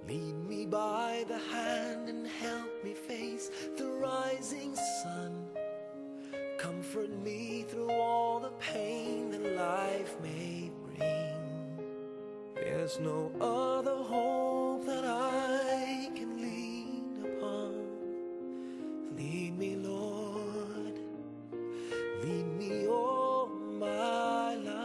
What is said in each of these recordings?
Lead me by the hand and help me face the rising sun. Comfort me through all the pain that life may bring. There's no other hope that I can lean upon. Lead me, Lord, lead me all my life.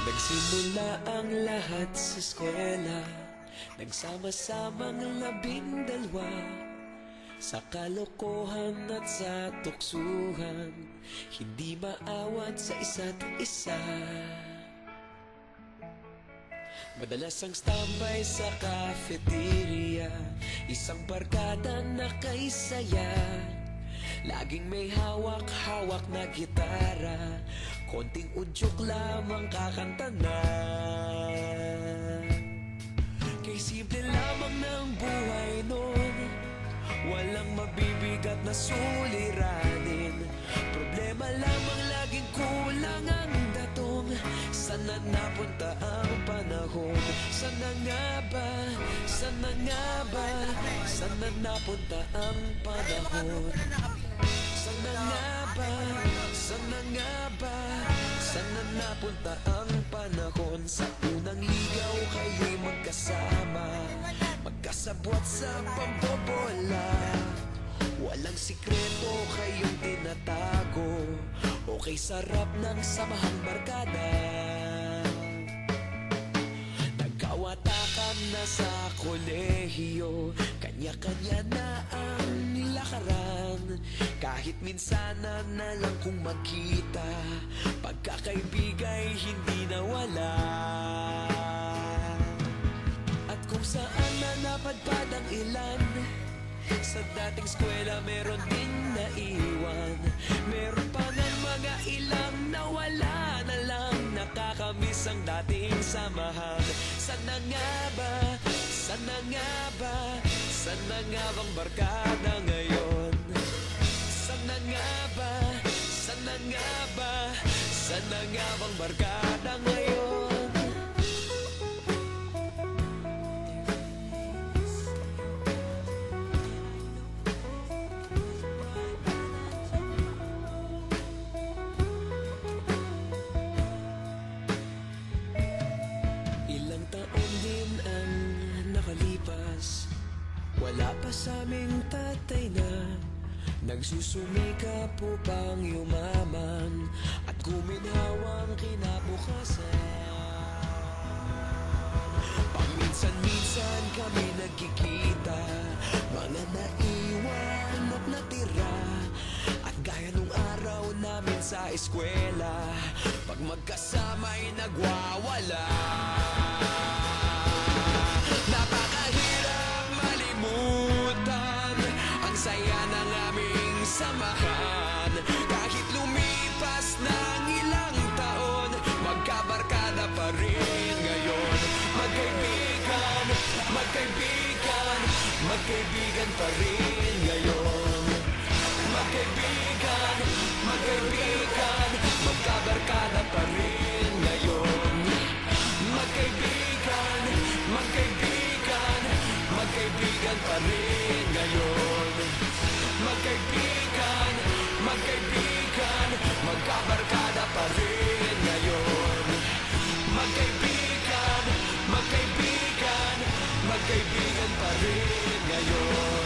Nagsimula ang lahat sa eskwela, nagsama-samang 12 sa kalokohan at sa tuksuhan, hindi maawat sa isa't isa. Madalas ang standby sa cafeteria, isang barkada na kaisaya, laging may hawak-hawak na gitara, konting udyok lamang kakanta na. Kay simple lamang ng buhay nun, walang mabibigat na suliranin. Problema lamang laging kulang ang datong. Sana napunta ang panahon? Sana nga ba? Sana nga ba? Sana napunta ang panahon? Sana nga ba? Sana nga ba? Sana napunta ang panahon? Sa unang ligaw kayo'y magkasama, magkasabwat sa pambobola. Walang sikreto kayong tinatago, okay sarap ng samahang barkada. Nagkawatakan na sa kolehiyo, kanya-kanya na ang lakaran. Kahit minsanan na lang kung magkita, pagkakaibigay hindi nawala. At kung saan na napadpad ang ilan, sa dating eskwela meron din naiwan. Meron pa ng mga ilang nawala na lang, nakakamiss ang dating samahan. Sana nga ba? Sana nga ba? Sana nga bang barkada ngayon? Sana nga ba? Sana nga ba? Sana nga bang barkada ngayon? Ilang taon din ang nakalipas, wala pa sa aming tatay na nagsusumikap upang yumaman at guminhawang kinabukasan. Paminsan-minsan kami nagkikita, mga naiwan at natira, at gaya nung araw namin sa eskwela, pag magkasama'y nagwawala. Napakahirap malimutan ang saya ng aming samahan. Kahit lumipas ng ilang taon, magkabarkada pa rin ngayon. Magkaibigan, magkaibigan, magkaibigan pa rin ngayon. Magkaibigan, magkaibigan, magkabarkada pa rin ngayon. Magkaibigan, magkaibigan, magkaibigan pa rin ngayon. Magkaibigan, magkaibigan, magkabarkada pa rin ngayon. Magkaibigan, magkaibigan, magkaibigan pa rin ngayon.